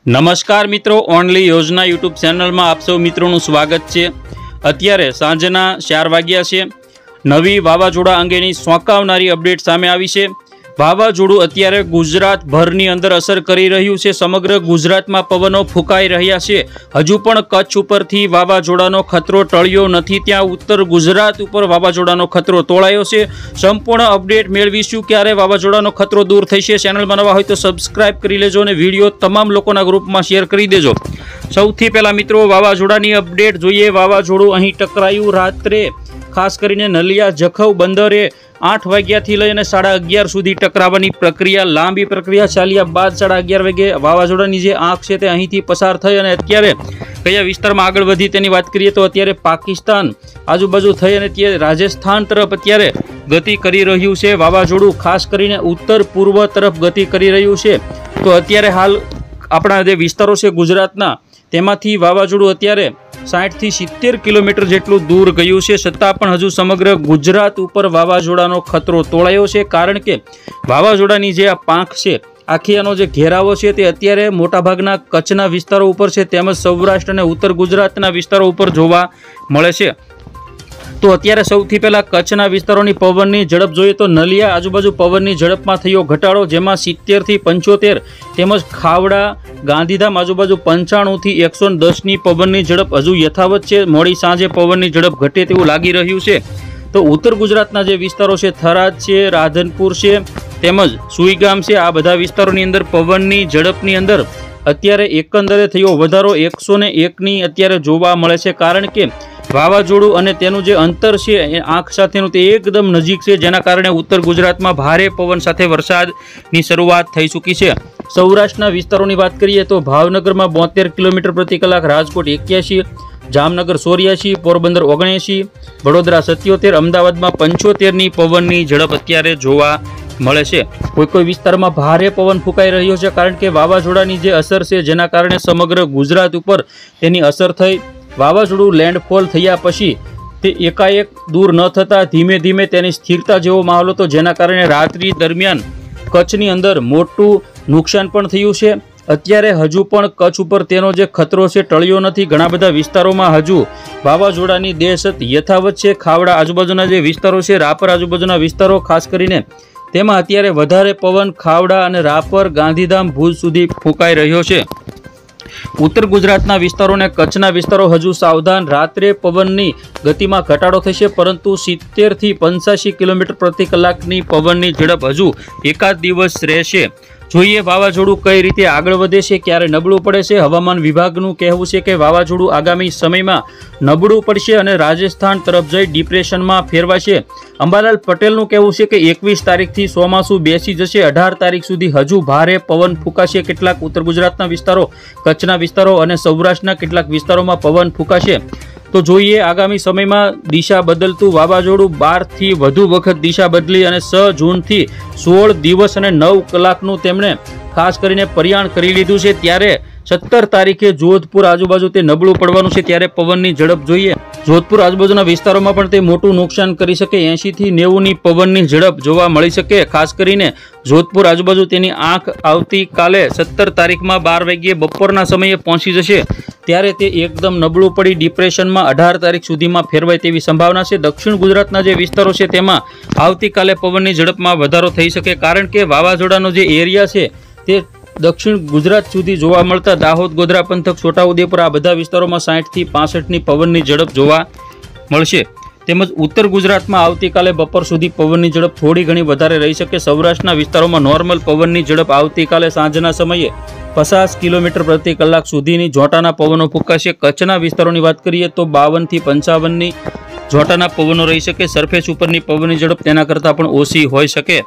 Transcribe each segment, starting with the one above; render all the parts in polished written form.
નમસ્કાર મિત્રો, ઓનલી યોજના યુટ્યુબ ચેનલમાં આપ સૌ મિત્રોનું સ્વાગત છે। અત્યારે સાંજના 4 વાગ્યા છે। નવી વાવાઝોડા અંગેની ચોંકાવનારી અપડેટ સામે આવી છે। વાવાઝોડું અત્યારે ગુજરાતભરની અંદર અસર કરી રહ્યું છે। સમગ્ર ગુજરાતમાં પવનો ફૂંકાઈ રહ્યા છે। હજુ પણ કચ્છ ઉપરથી વાવાઝોડાનો ખતરો ટળ્યો નથી, ત્યાં ઉત્તર ગુજરાત ઉપર વાવાઝોડાનો ખતરો તોળાયો છે। સંપૂર્ણ અપડેટ મેળવીશું, ક્યારે વાવાઝોડાનો ખતરો દૂર થશે। ચેનલમાં નવા હોય તો સબસ્ક્રાઇબ કરી લેજો અને વિડીયો તમામ લોકોના ગ્રુપમાં શેર કરી દેજો। સૌથી પહેલા મિત્રો વાવાઝોડાની અપડેટ જોઈએ। વાવાઝોડું અહીં ટકરાયું રાત્રે, ખાસ કરીને નલિયા જખૌ બંદરે 8 વાગ્યાથી લઈને 11:30 સુધી ટકરાવવાની પ્રક્રિયા, લાંબી પ્રક્રિયા ચાલ્યા બાદ 11:30 વાગે વાવાઝોડાની જે આંખ છે તે અહીંથી પસાર થઈ અને અત્યારે કયા વિસ્તારમાં આગળ વધી તેની વાત કરીએ તો અત્યારે પાકિસ્તાન આજુબાજુ થઈ અને તે રાજસ્થાન તરફ અત્યારે ગતિ કરી રહ્યું છે। વાવાઝોડું ખાસ કરીને ઉત્તર પૂર્વ તરફ ગતિ કરી રહ્યું છે। તો અત્યારે હાલ આપણા જે વિસ્તારો છે ગુજરાતના, તેમાંથી વાવાઝોડું અત્યારે 60 થી 70 કિલોમીટર જેટલું દૂર ગયું છે, છતાં પણ હજુ સમગ્ર ગુજરાત ઉપર વાવાઝોડાનો ખતરો તોળાયો છે। કારણ કે વાવાઝોડાની જે આ પાંખ છે, આખી આનો જે ઘેરાવો છે તે અત્યારે મોટાભાગના કચ્છના વિસ્તારો ઉપર છે, તેમજ સૌરાષ્ટ્ર અને ઉત્તર ગુજરાતના વિસ્તારો ઉપર જોવા મળે છે। તો અત્યારે સૌથી પહેલા કચ્છના વિસ્તારોની પવનની ઝડપ જોઈએ તો નલિયા આજુબાજુ પવનની ઝડપમાં થયો ઘટાડો, જેમાં 70 થી 75, તેમજ ખાવડા ગાંધીધામ આજુબાજુ 95 થી 110ની પવનની ઝડપ હજુ યથાવત છે। મોડી સાંજે પવનની ઝડપ ઘટે તેવું લાગી રહ્યું છે। તો ઉત્તર ગુજરાતના જે વિસ્તારો છે, થરાદ છે, રાધનપુર છે, તેમજ સુઈગામ છે, આ બધા વિસ્તારોની અંદર પવનની ઝડપની અંદર અત્યારે એકંદરે થયો વધારો 101ની અત્યારે જોવા મળે છે। કારણ કે વાવાઝોડું અને તેનું જે અંતર છે એ આંખ સાથેનું તે એકદમ નજીક છે, જેના કારણે ઉત્તર ગુજરાતમાં ભારે પવન સાથે વરસાદની શરૂઆત થઈ ચૂકી છે। સૌરાષ્ટ્રના વિસ્તારોની વાત કરીએ તો ભાવનગરમાં 72 કિલોમીટર પ્રતિ કલાક, રાજકોટ 81, જામનગર 84, પોરબંદર 79, વડોદરા 77, અમદાવાદમાં 75ની પવનની ઝડપ અત્યારે જોવા મળે છે। કોઈ વિસ્તારમાં ભારે પવન ફૂંકાઈ રહ્યો છે, કારણ કે વાવાઝોડાની જે અસર છે જેના કારણે સમગ્ર ગુજરાત ઉપર તેની અસર થઈ। વાવાઝોડું લેન્ડફોલ થયા પછી તે એકાએક દૂર ન થતાં ધીમે ધીમે તેની સ્થિરતા જેવો માહોલ હતો, જેના કારણે રાત્રિ દરમિયાન કચ્છની અંદર મોટું નુકસાન પણ થયું છે। અત્યારે હજુ પણ કચ્છ ઉપર તેનો જે ખતરો છે ટળ્યો નથી। ઘણા બધા વિસ્તારોમાં હજુ વાવાઝોડાની દહેશત યથાવત છે। ખાવડા આજુબાજુના જે વિસ્તારો છે, રાપર આજુબાજુના વિસ્તારો ખાસ કરીને, તેમાં અત્યારે વધારે પવન ખાવડા અને રાપર, ગાંધીધામ, ભુજ સુધી ફૂંકાઈ રહ્યો છે। ઉત્તર ગુજરાતના વિસ્તારો અને કચ્છના વિસ્તારો હજુ સાવધાન। રાત્રે પવનની ગતિમાં ઘટાડો થશે, પરંતુ 70 થી 85 કિલોમીટર પ્રતિ કલાકની પવનની ઝડપ હજુ એકાદ દિવસ રહેશે। જોઈએ વાવાઝોડું કઈ રીતે આગળ વધે છે, ક્યારે નબળું પડે છે। હવામાન વિભાગનું કહેવું છે કે વાવાઝોડું આગામી સમયમાં નબળું પડશે અને રાજસ્થાન તરફ જઈ ડિપ્રેશનમાં ફેરવાશે। અંબાલાલ પટેલનું કહેવું છે કે 21 તારીખથી ચોમાસું બેસી જશે। 18 તારીખ સુધી હજુ ભારે પવન ફૂંકાશે। કેટલાક ઉત્તર ગુજરાતના વિસ્તારો, કચ્છના વિસ્તારો અને સૌરાષ્ટ્રના કેટલાક વિસ્તારોમાં પવન ફૂંકાશે। તો જોઈએ આગામી સમયમાં દિશા બદલતું વાવાઝોડું 12 થી વધુ વખત દિશા બદલી અને 6 જૂનથી 16 દિવસ અને 9 કલાકનું તેમણે ખાસ કરીને પ્રયાણ કરી લીધું છે। ત્યારે 17 તારીખે જોધપુર આજુબાજુ તે નબળું પડવાનું છે। ત્યારે પવનની ઝડપ જોઈએ, જોધપુર આજુબાજુના વિસ્તારોમાં પણ તે મોટું નુકસાન કરી શકે। 80 થી 90ની પવનની ઝડપ જોવા મળી શકે। ખાસ કરીને જોધપુર આજુબાજુ તેની આંખ આવતીકાલે 17 તારીખમાં 12 વાગ્યે બપોરના સમયે પહોંચી જશે। ત્યારે તે એકદમ નબળું પડી ડિપ્રેશનમાં 18 તારીખ સુધીમાં ફેરવાય તેવી સંભાવના છે। દક્ષિણ ગુજરાતના જે વિસ્તારો છે તેમાં આવતીકાલે પવનની ઝડપમાં વધારો થઈ શકે, કારણ કે વાવાઝોડાનો જે એરિયા છે તે દક્ષિણ ગુજરાત સુધી જોવા મળતા દાહોદ, ગોધરા પંથક, છોટાઉદેપુર આ બધા વિસ્તારોમાં 60 થી 65ની પવનની ઝડપ જોવા મળશે। તેમજ ઉત્તર ગુજરાતમાં આવતીકાલે બપોર સુધી પવનની ઝડપ થોડી ઘણી વધારે રહી શકે। સૌરાષ્ટ્રના વિસ્તારોમાં નોર્મલ પવનની ઝડપ આવતીકાલે સાંજના સમયે 50 કિલોમીટર પ્રતિ કલાક સુધીની જોટાના પવનો ફૂંકાશે। કચ્છના વિસ્તારોની વાત કરીએ તો 52 થી 55ની જોટાના પવનો રહી શકે। સરફેસ ઉપરની પવનની ઝડપ તેના કરતાં પણ ઓછી હોઈ શકે।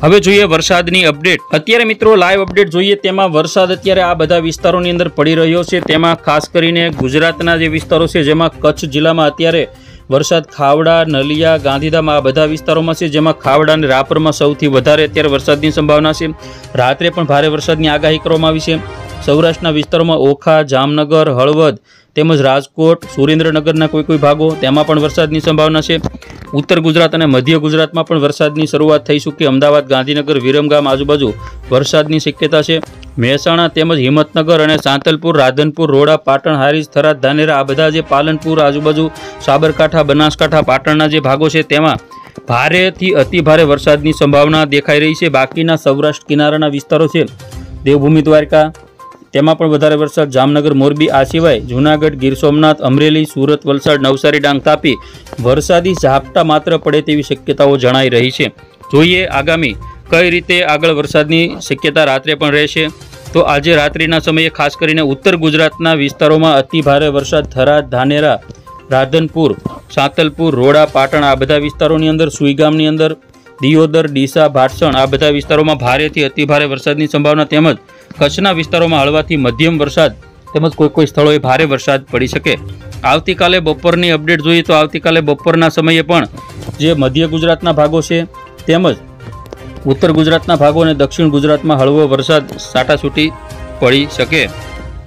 હવે જોઈએ વરસાદની અપડેટ। અત્યારે મિત્રો લાઈવ અપડેટ જોઈએ, તેમાં વરસાદ અત્યારે આ બધા વિસ્તારોની અંદર પડી રહ્યો છે। તેમાં ખાસ કરીને ગુજરાતના જે વિસ્તારો છે, જેમાં કચ્છ જિલ્લામાં અત્યારે વરસાદ ખાવડા, નલિયા, ગાંધીધામ આ બધા વિસ્તારોમાં છે, જેમાં ખાવડા અને રાપરમાં સૌથી વધારે અત્યારે વરસાદની સંભાવના છે। રાત્રે પણ ભારે વરસાદની આગાહી કરવામાં આવી છે। સૌરાષ્ટ્રના વિસ્તારોમાં ઓખા, જામનગર, હળવદ તેમજ રાજકોટ, સુરેન્દ્રનગરના કોઈ ભાગો તેમાં પણ વરસાદની સંભાવના છે। ઉત્તર ગુજરાત અને મધ્ય ગુજરાતમાં પણ વરસાદની શરૂઆત થઈ ચૂકી। અમદાવાદ, ગાંધીનગર, વિરમગામ આજુબાજુ વરસાદની શક્યતા છે। મહેસાણા તેમજ હિંમતનગર અને સાંતલપુર, રાધનપુર, રોડા, પાટણ, હારીજ, થરાદ, ધાનેરા આ બધા જે પાલનપુર આજુબાજુ, સાબરકાંઠા, બનાસકાંઠા, પાટણના જે ભાગો છે તેમાં ભારેથી અતિ ભારે વરસાદની સંભાવના દેખાઈ રહી છે। બાકીના સૌરાષ્ટ્ર કિનારાના વિસ્તારો છે, દેવભૂમિ દ્વારકા તેમાં પણ વધારે વરસાદ, જામનગર, મોરબી આ સિવાય જૂનાગઢ, ગીર સોમનાથ, અમરેલી, સુરત, વલસાડ, નવસારી, ડાંગ, તાપી વરસાદી ઝાપટા માત્ર પડે તેવી શક્યતાઓ જણાઈ રહી છે। જોઈએ આગામી કઈ રીતે આગળ વરસાદની શક્યતા રાત્રે પણ રહેશે। તો આજે રાત્રિના સમયે ખાસ કરીને ઉત્તર ગુજરાતના વિસ્તારોમાં અતિ ભારે વરસાદ થરાદ, ધાનેરા, રાધનપુર, સાંતલપુર, રોડા, પાટણ આ બધા વિસ્તારોની અંદર, સુઈગામની અંદર, દિયોદર, ડીસા, ભાટસણ આ બધા વિસ્તારોમાં ભારેથી અતિ ભારે વરસાદની સંભાવના તેમજ કચ્છના વિસ્તારોમાં હળવાથી મધ્યમ વરસાદ તેમજ કોઈ સ્થળોએ ભારે વરસાદ પડી શકે। આવતીકાલે બપોરની અપડેટ જોઈએ તો આવતીકાલે બપોરના સમયે પણ જે મધ્ય ગુજરાતના ભાગો છે તેમજ ઉત્તર ગુજરાતના ભાગો અને દક્ષિણ ગુજરાતમાં હળવો વરસાદ છાંટાછૂટી પડી શકે।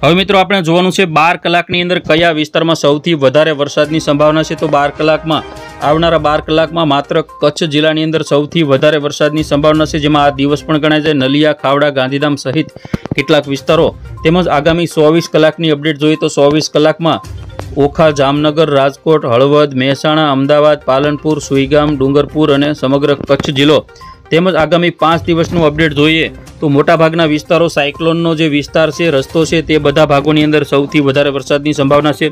હવે મિત્રો આપણે જોવાનું છે 12 કલાકની અંદર કયા વિસ્તારમાં સૌથી વધારે વરસાદની સંભાવના છે। તો 12 કલાકમાં આવનારા 12 કલાકમાં માત્ર કચ્છ જિલ્લાની અંદર સૌથી વધારે વરસાદની સંભાવના છે, જેમાં આ દિવસ પણ ગણાય છે। નલિયા, ખાવડા, ગાંધીધામ સહિત કેટલાક વિસ્તારો તેમજ આગામી 24 કલાકની અપડેટ જોઈએ તો 24 કલાકમાં ઓખા, જામનગર, રાજકોટ, હળવદ, મહેસાણા, અમદાવાદ, પાલનપુર, સુઈગામ, ડુંગરપુર અને સમગ્ર કચ્છ જિલ્લો તેમજ આગામી 5 દિવસનું અપડેટ જોઈએ તો મોટાભાગના વિસ્તારો સાયક્લોનનો જે વિસ્તાર છે, રસ્તો છે તે બધા ભાગોની અંદર સૌથી વધારે વરસાદની સંભાવના છે।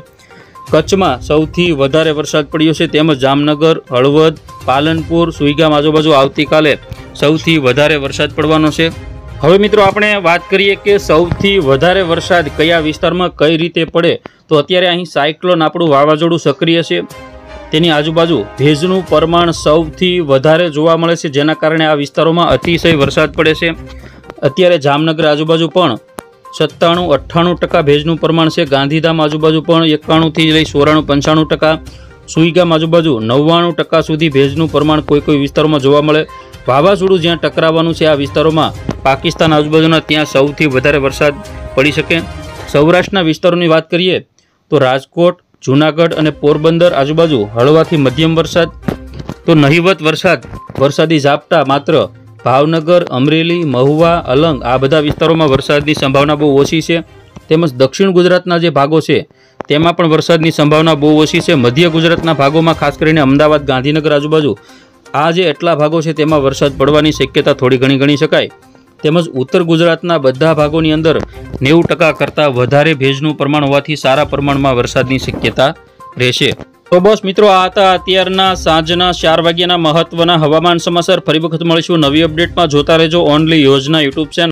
કચ્છમાં સૌથી વધારે વરસાદ પડ્યો છે તેમજ જામનગર, હળવદ, પાલનપુર, સુઈગામ આજુબાજુ આવતીકાલે સૌથી વધારે વરસાદ પડવાનો છે। હવે મિત્રો આપણે વાત કરીએ કે સૌથી વધારે વરસાદ કયા વિસ્તારમાં કઈ રીતે પડે તો અત્યારે અહીં સાયક્લોન આપણું વાવાઝોડું સક્રિય છે, તેની આજુબાજુ ભેજનું પ્રમાણ સૌથી વધારે જોવા મળે છે, જેના કારણે આ વિસ્તારોમાં અતિશય વરસાદ પડે છે। અત્યારે જામનગર આજુબાજુ પણ 97-98% ભેજનું પ્રમાણ છે। ગાંધીધામ આજુબાજુ પણ 91 થી લઈ 94-95%, સુઈગામ આજુબાજુ 99% સુધી ભેજનું પ્રમાણ કોઈ વિસ્તારોમાં જોવા મળે। વાવાઝોડું જ્યાં ટકરાવવાનું છે આ વિસ્તારોમાં પાકિસ્તાન આજુબાજુના ત્યાં સૌથી વધારે વરસાદ પડી શકે। સૌરાષ્ટ્રના વિસ્તારોની વાત કરીએ તો રાજકોટ, જૂનાગઢ અને પોરબંદર આજુબાજુ હળવાથી મધ્યમ વરસાદ, તો નહિવત વરસાદી ઝાપટા માત્ર ભાવનગર, અમરેલી, મહુવા, અલંગ આ બધા વિસ્તારોમાં વરસાદની સંભાવના બહુ ઓછી છે। તેમજ દક્ષિણ ગુજરાતના જે ભાગો છે તેમાં પણ વરસાદની સંભાવના બહુ ઓછી છે। મધ્ય ગુજરાતના ભાગોમાં ખાસ કરીને અમદાવાદ, ગાંધીનગર આજુબાજુ આ જે એટલા ભાગો છે તેમાં વરસાદ પડવાની શક્યતા થોડી ઘણી ગણી શકાય। તેમજ ઉત્તર ગુજરાતના બધા ભાગોની અંદર 90% કરતાં વધારે ભેજનું પ્રમાણ હોવાથી સારા પ્રમાણમાં વરસાદની શક્યતા રહેશે। તો બસ મિત્રો આ હતા અત્યારના સાંજના 4 વાગ્યાના મહત્વના હવામાન સમાચાર। ફરી વખત મળીશું નવી અપડેટમાં। જોતા રહેજો ઓનલી યોજના યુટ્યુબ ચેનલ।